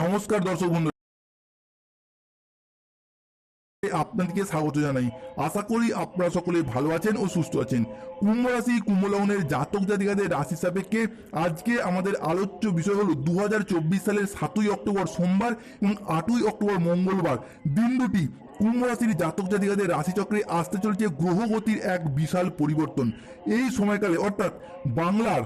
নমস্কার দর্শক বন্ধু, আপনাদেরকে স্বাগত জানাই। আশা করি আপনারা সকলে ভালো আছেন ও সুস্থ আছেন। কুম্ভ রাশি কুম্ভ লগ্নের জাতক জাতিকাদের রাশি সাপেক্ষে আজকে আমাদের আলোচ্য বিষয় হলো 2024 সালের 7ই অক্টোবর সোমবার এবং 8ই অক্টোবর মঙ্গলবার দিন দুটি কুম্ভ রাশির জাতক জাতিকাদের রাশিচক্রে আসতে চলেছে গ্রহগতির এক বিশাল পরিবর্তন। এই সময়কালে অর্থাৎ বাংলার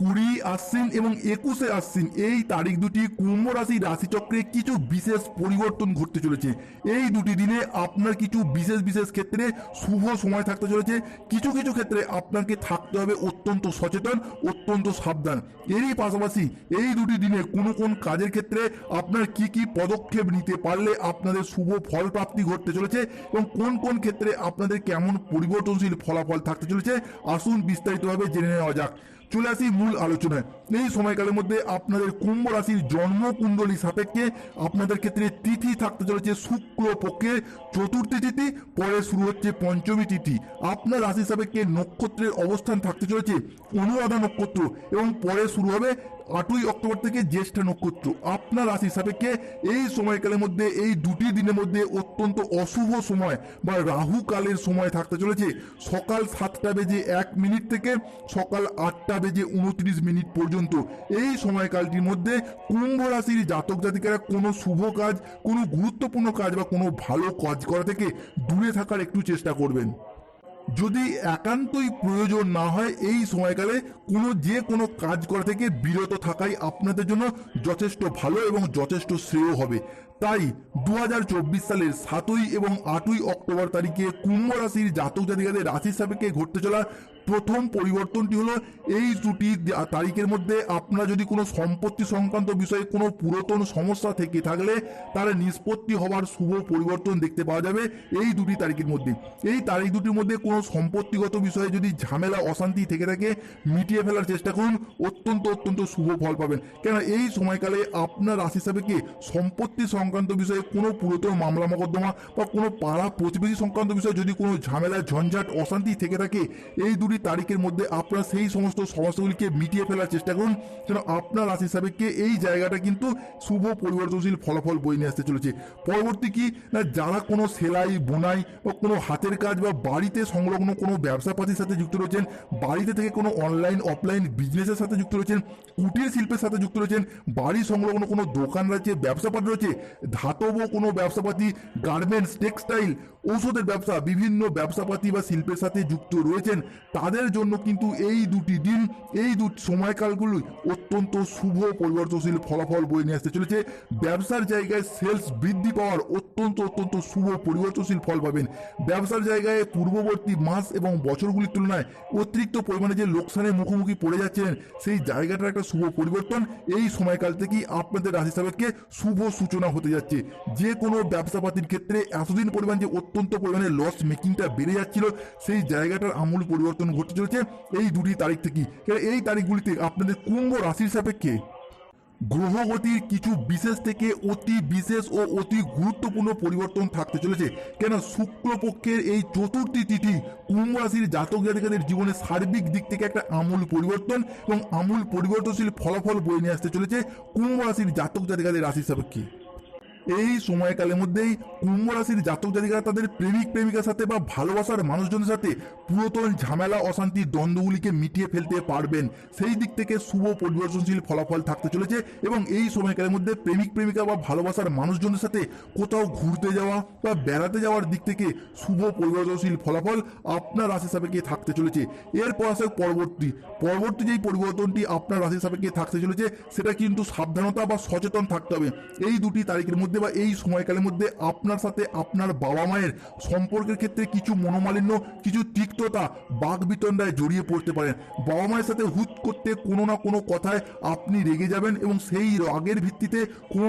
20 আশ্বিন এবং 21 আশ্বিন এই তারিখ দুটি কুম্ভ রাশির রাশিচক্রে কিছু বিশেষ পরিবর্তন ঘটতে চলেছে। এই দুটি দিনে আপনার কিছু বিশেষ বিশেষ ক্ষেত্রে শুভ সময় থাকতে চলেছে। কিছু কিছু ক্ষেত্রে আপনাকে থাকতে হবে অত্যন্ত সচেতন, অত্যন্ত সাবধান। এরই পাশাপাশি এই দুটি দিনে কোন কাজের ক্ষেত্রে আপনার কি কি পদক্ষেপ নিতে পারলে আপনাদের শুভ ফল প্রাপ্তি ঘটতে চলেছে এবং কোন ক্ষেত্রে আপনাদের কেমন পরিবর্তনশীল ফলাফল থাকতে চলেছে, আসুন বিস্তারিতভাবে জেনে নেওয়া যাক। চলে আসি মূল আলোচনায়। এই সময়কালের মধ্যে আপনাদের কুম্ভ রাশির জন্ম কুণ্ডলী সাপেক্ষে আপনাদের ক্ষেত্রে তিথি থাকতে চলেছে শুক্ল পক্ষের চতুর্থী তিথি, পরে শুরু হচ্ছে পঞ্চমী তিথি। আপনার রাশি সাপেক্ষে নক্ষত্রের অবস্থান থাকতে চলেছে অনুরাধা নক্ষত্র এবং পরে শুরু হবে 8ই অক্টোবর থেকে জ্যেষ্ঠা নক্ষত্র। আপনার রাশি সাপেক্ষে এই সময়কালের মধ্যে এই দুটি দিনের মধ্যে অত্যন্ত অশুভ সময় বা রাহু কালের সময় থাকতে চলেছে সকাল 7টা বেজে 1 মিনিট থেকে সকাল 8টা বেজে 29 মিনিট পর্যন্ত। এই সময়কালটির মধ্যে কুম্ভ রাশির জাতক জাতিকারা কোনো শুভ কাজ, কোনো গুরুত্বপূর্ণ কাজ বা কোনো ভালো কাজ করা থেকে দূরে থাকার একটু চেষ্টা করবেন। যদি একান্তই প্রয়োজন না হয় এই সময়কালে কোনো কাজ করা থেকে বিরত থাকাই আপনাদের জন্য যথেষ্ট ভালো এবং যথেষ্ট শ্রেয় হবে। তাই 2024 সালের 7ই এবং 8ই অক্টোবর তারিখে কুম্ভ রাশির জাতক জাতিকাদের রাশির সাপেক্ষে ঘটতে চলা প্রথম পরিবর্তনটি হলো এই দুটি তারিখের মধ্যে আপনারা যদি কোনো সম্পত্তি সংক্রান্ত বিষয়ে কোনো পুরাতন সমস্যা থেকে থাকলে তার নিষ্পত্তি হওয়ার শুভ পরিবর্তন দেখতে পাওয়া যাবে এই দুটি তারিখের মধ্যে। এই তারিখ দুটির মধ্যে কোনো সম্পত্তিগত বিষয়ে যদি ঝামেলা অশান্তি থেকে থাকে মিটিয়ে ফেলার চেষ্টা করুন, অত্যন্ত শুভ ফল পাবেন। কেন এই সময়কালে আপনার রাশি সাপেক্ষে সম্পত্তি সংক্রান্ত বিষয়ে কোনো পুরাতন মামলা মোকদ্দমা বা কোনো পাড়া প্রতিবেশী সংক্রান্ত বিষয়ে যদি কোনো ঝামেলা ঝঞ্ঝাট অশান্তি থেকে থাকে এই দুটি তারিখের মধ্যে আপনারা সেই সমস্ত সমস্যাগুলিকে মিটিয়ে ফেলার চেষ্টা করুন, যেন আপনার রাশি সাপেক্ষে এই জায়গাটা কিন্তু শুভ পরিবর্তনশীল ফলাফল বয়ে নিয়ে আসতে চলেছে। পরবর্তী কি না, যারা কোনো সেলাই বোনাই বা কোনো হাতের কাজ বা বাড়িতে সংলগ্ন কোনো ব্যবসাপাতির সাথে যুক্ত রয়েছেন, বাড়িতে থেকে কোনো অনলাইন অফলাইন বিজনেসের সাথে যুক্ত রয়েছেন, কুটির শিল্পের সাথে যুক্ত রয়েছেন, বাড়ি সংলগ্ন কোনো দোকান রয়েছে, ব্যবসাপাতি রয়েছে, ধাতব কোনো ব্যবসাপাতি, গার্মেন্টস, টেক্সটাইল, ঔষধের ব্যবসা, বিভিন্ন ব্যবসাপাতি বা শিল্পের সাথে যুক্ত রয়েছেন, তাদের জন্য কিন্তু এই দুটি দিন, এই দুটি সময়কালগুলি অত্যন্ত শুভ পরিবর্তনশীল ফলাফল বয়ে নিয়ে আসতে চলেছে। ব্যবসার জায়গায় সেলস বৃদ্ধি পাওয়ার অত্যন্ত শুভ পরিবর্তনশীল ফল পাবেন। ব্যবসার জায়গায় পূর্ববর্তী মাস এবং বছরগুলির তুলনায় অতিরিক্ত পরিমাণে যে লোকসানের মুখোমুখি পড়ে যাচ্ছেন সেই জায়গাটার একটা শুভ পরিবর্তন এই সময়কাল থেকেই আপনাদের রাশি সাপেক্ষে শুভ সূচনা হতে যাচ্ছে। যে কোনো ব্যবসাপাতির ক্ষেত্রে এতদিন পরিমাণ যে অত্যন্ত পরিমাণে লস মেকিংটা বেড়ে যাচ্ছিল সেই জায়গাটার আমূল পরিবর্তন ঘটতে চলেছে এই দুটি তারিখ থেকেই। এই তারিখগুলিতে আপনাদের কুম্ভ রাশির সাপেক্ষে গ্রহগতির কিছু বিশেষ থেকে অতি বিশেষ ও অতি গুরুত্বপূর্ণ পরিবর্তন থাকতে চলেছে। কেন শুক্লপক্ষের এই চতুর্থী তিথি কুম্ভ রাশির জাতক জাতিকাদের জীবনে সার্বিক দিক থেকে একটা আমূল পরিবর্তন এবং আমূল পরিবর্তনশীল ফলাফল বয়ে নিয়ে আসতে চলেছে কুম্ভ রাশির জাতক জাতিকাদের রাশির সাপেক্ষে। এই সময়কালের মধ্যেই কুম্ভ রাশির জাতক জাতিকারা তাদের প্রেমিক প্রেমিকার সাথে বা ভালোবাসার মানুষজনের সাথে পুরাতন ঝামেলা অশান্তি দ্বন্দ্বগুলিকে মিটিয়ে ফেলতে পারবেন। সেই দিক থেকে শুভ পরিবর্তনশীল ফলাফল থাকতে চলেছে এবং এই সময়কালের মধ্যে প্রেমিক প্রেমিকা বা ভালোবাসার মানুষজনের সাথে কোথাও ঘুরতে যাওয়া বা বেড়াতে যাওয়ার দিক থেকে শুভ পরিবর্তনশীল ফলাফল আপনার রাশি সাপেক্ষে থাকতে চলেছে। এরপর আসে পরবর্তী যেই পরিবর্তনটি আপনার রাশি সাপেক্ষে থাকতে চলেছে সেটা কিন্তু সাবধানতা বা সচেতন থাকতে হবে। এই দুটি তারিখের মধ্যে বা এই সময়কালের মধ্যে আপনার সাথে আপনার বাবা মায়ের সম্পর্কের ক্ষেত্রে কিছু মনোমালিন্য, কিছু তিক্ততা, বাক বিতণ্ডায় জড়িয়ে পড়তে পারেন। বাবা মায়ের সাথে হুট করতে কোনো না কোনো কথায় আপনি রেগে যাবেন এবং সেই রাগের ভিত্তিতে কোনো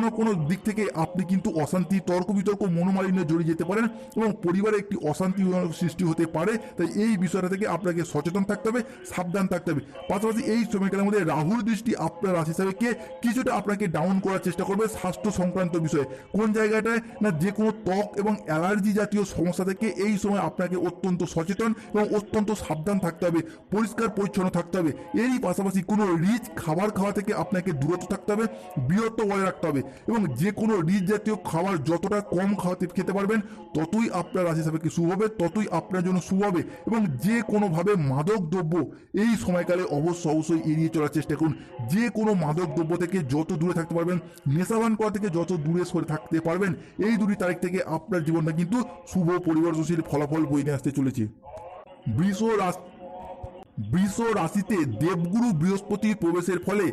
না কোনো দিক থেকে আপনি কিন্তু অশান্তি, তর্ক বিতর্ক, মনোমালিন্য জড়িয়ে যেতে পারেন এবং পরিবারে একটি অশান্তি সৃষ্টি হতে পারে। তাই এই বিষয়টা থেকে আপনাকে সচেতন থাকতে হবে, সাবধান থাকতে হবে। পাশাপাশি এই সময়কালের মধ্যে রাহুর দৃষ্টি আপনার রাশি সাপেক্ষে কিছুটা আপনাকে ডাউন করার চেষ্টা করবে, স্বাস্থ্য সংক্রান্ত বিষয়ে। কোন জায়গাটায় না, যে কোনো ত্বক এবং অ্যালার্জি জাতীয় সমস্যা থেকে এই সময় আপনাকে অত্যন্ত সচেতন এবং অত্যন্ত সাবধান থাকতে হবে, পরিষ্কার পরিচ্ছন্ন থাকতে হবে। এরই পাশাপাশি কোনো রিচ খাবার খাওয়া থেকে আপনাকে দূরত থাকতে হবে, বিরত বজায় রাখতে হবে, এবং যে কোনো রিচ জাতীয় খাবার যতটা কম খেতে পারবেন ততই আপনার রাশি সাপেক্ষে শুভ হবে, ততই আপনার জন্য শুভ হবে। এবং যে কোনোভাবে মাদক দ্রব্য এই সময়কালে অবশ্যই এড়িয়ে চলার চেষ্টা করুন। যে কোনো মাদক দ্রব্য থেকে যত দূরে থাকতে পারবেন, নেশাবান করা থেকে যত দূরে সরে থাকতে পারবেন, এই 2 তারিখ থেকে আপনার জীবনটা কিন্তু শুভ পরিবর্তনশীল ফলাফল বয়ে নিয়ে আসতে চলেছে। বৃষ রাশিতে দেবগুরু বৃহস্পতির প্রবেশের ফলে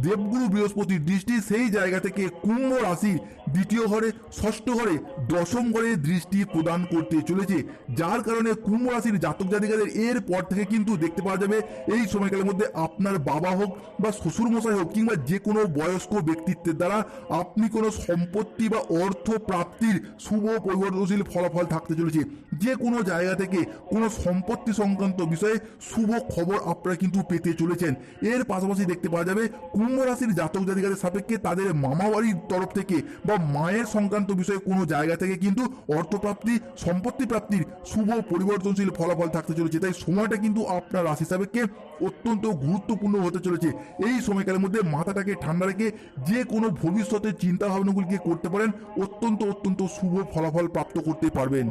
দেবগুরু বৃহস্পতির দৃষ্টি সেই জায়গা থেকে কুম্ভ রাশির 2য় ঘরে, 6ষ্ঠ ঘরে, 10ম ঘরে দৃষ্টি প্রদান করতে চলেছে, যার কারণে কুম্ভ রাশির জাতক জাতিকাদের এর পর থেকে কিন্তু দেখতে পাওয়া যাবে এই সময়কালের মধ্যে আপনার বাবা হোক বা শ্বশুর মশাই হোক কিংবা যে কোনো বয়স্ক ব্যক্তিত্বের দ্বারা আপনি কোনো সম্পত্তি বা অর্থ প্রাপ্তির শুভ পরিবর্তনশীল ফলাফল থাকতে চলেছে। যে কোনো জায়গা থেকে কোনো সম্পত্তি সংক্রান্ত বিষয়ে শুভ খবর আপনারা কিন্তু পেতে চলেছেন। এর পাশাপাশি দেখতে পাওয়া যাবে কুম্ভ রাশির জাতক জাতিকাদের সাপেক্ষে তাদের মামা বাড়ির তরফ থেকে বা মায়ের সংক্রান্ত বিষয়ে কোনো জায়গা থেকে কিন্তু অর্থপ্রাপ্তি, সম্পত্তি প্রাপ্তির শুভ পরিবর্তনশীল ফলাফল থাকতে চলেছে। তাই সময়টা কিন্তু আপনার রাশি সাপেক্ষে অত্যন্ত গুরুত্বপূর্ণ হতে চলেছে। এই সময়কালের মধ্যে মাথাটাকে ঠান্ডা রেখে যে কোনো ভবিষ্যতের চিন্তা ভাবনাগুলিকে করতে পারেন, অত্যন্ত শুভ ফলাফল প্রাপ্ত করতে পারবেন।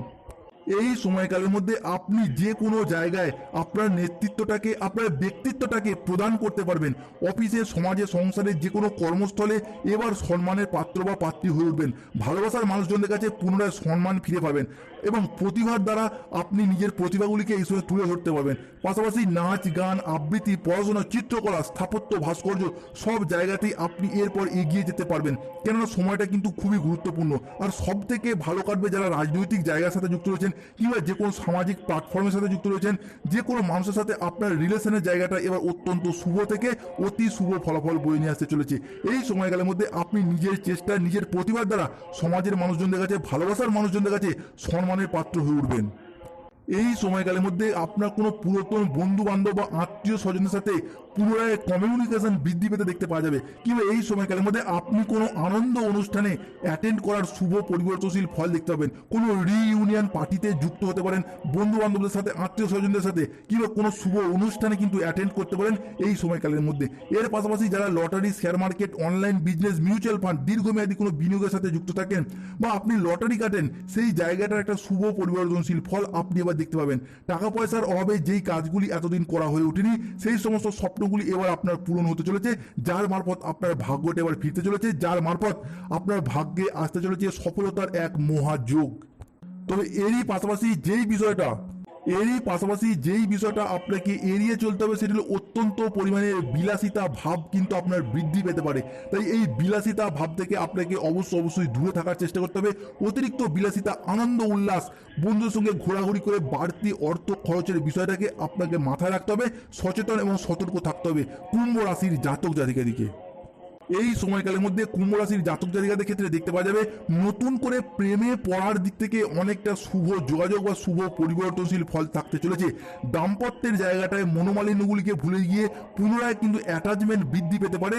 এই সময়কালের মধ্যে আপনি যে কোনো জায়গায় আপনার নেতৃত্বটাকে, আপনার ব্যক্তিত্বটাকে প্রদান করতে পারবেন। অফিসে, সমাজে, সংসারে, যে কোনো কর্মস্থলে এবার সম্মানের পাত্র বা পাত্রী হয়ে উঠবেন। ভালোবাসার মানুষজনদের কাছে পুনরায় সম্মান ফিরে পাবেন এবং প্রতিভার দ্বারা আপনি নিজের প্রতিভাগুলিকে এই সময় তুলে ধরতে পারবেন। পাশাপাশি নাচ, গান, আবৃত্তি, পড়াশোনা, চিত্রকলা, স্থাপত্য, ভাস্কর্য সব জায়গাতেই আপনি এরপর এগিয়ে যেতে পারবেন, কেননা সময়টা কিন্তু খুবই গুরুত্বপূর্ণ। আর সব থেকে ভালো কাটবে যারা রাজনৈতিক জায়গার সাথে যুক্ত রয়েছেন কিংবা যে কোনো সামাজিক প্ল্যাটফর্মের সাথে যুক্ত রয়েছেন, যে কোনো মানুষের সাথে আপনার রিলেশনের জায়গাটা এবার অত্যন্ত শুভ থেকে অতি শুভ ফলাফল বয়ে নিয়ে আসতে চলেছে। এই সময়কালের মধ্যে আপনি নিজের চেষ্টা, নিজের প্রতিভার দ্বারা সমাজের মানুষজনদের কাছে, ভালোবাসার মানুষজনদের কাছে সম্মানের পাত্র হয়ে উঠবেন। এই সময়কালের মধ্যে আপনার কোনো পুরাতন বন্ধু বান্ধব বা আত্মীয় স্বজনের সাথে পুনরায় কমিউনিকেশন বৃদ্ধি পেতে দেখতে পাওয়া যাবে, কিংবা এই সময়কালের মধ্যে আপনি কোনো আনন্দ অনুষ্ঠানে অ্যাটেন্ড করার শুভ পরিবর্তনশীল ফল দেখতে পাবেন। কোনো রিইউনিয়ন পার্টিতে যুক্ত হতে পারেন, বন্ধু বান্ধবদের সাথে, আত্মীয় স্বজনদের সাথে, কিংবা কোনো শুভ অনুষ্ঠানে কিন্তু অ্যাটেন্ড করতে পারেন এই সময়কালের মধ্যে। এর পাশাপাশি যারা lottery, share market, online business, mutual fund, দীর্ঘমেয়াদী কোনো বিনিয়োগের সাথে যুক্ত থাকেন বা আপনি লটারি কাটেন, সেই জায়গাটার একটা শুভ পরিবর্তনশীল ফল আপনি এবার দেখতে পাবেন। টাকা পয়সার অভাবে যেই কাজগুলি এতদিন করা হয়ে ওঠেনি, সেই সমস্ত স্বপ্নগুলি এবার আপনার পূরণ হতে চলেছে, যার মারফত আপনার ভাগ্যটা এবার ফিরতে চলেছে, যার মারফত আপনার ভাগ্যে আসতে চলেছে সফলতার এক মহাযোগ। তবে এরই পাশাপাশি যেই বিষয়টা আপনাকে এড়িয়ে চলতে হবে সেটা হলো অত্যন্ত পরিমাণে বিলাসিতা ভাব কিন্তু আপনার বৃদ্ধি পেতে পারে। তাই এই বিলাসিতা ভাব থেকে আপনাকে অবশ্যই দূরে থাকার চেষ্টা করতে হবে। অতিরিক্ত বিলাসিতা, আনন্দ উল্লাস, বন্ধুদের সঙ্গে ঘোরাঘুরি করে বাড়তি অর্থ খরচের বিষয়টাকে আপনাকে মাথায় রাখতে হবে, সচেতন এবং সতর্ক থাকতে হবে কুম্ভ রাশির জাতক জাতিকাদিকে। এই সময়কালের মধ্যে কুম্ভ রাশির জাতক জাতিকাদের ক্ষেত্রে দেখতে পাওয়া যাবে নতুন করে প্রেমে পড়ার দিক থেকে অনেকটা শুভ যোগাযোগ বা শুভ পরিবর্তনশীল ফল থাকতে চলেছে। দাম্পত্যের জায়গাটায় মনোমালিন্যগুলিকে ভুলে গিয়ে পুনরায় কিন্তু অ্যাটাচমেন্ট বৃদ্ধি পেতে পারে।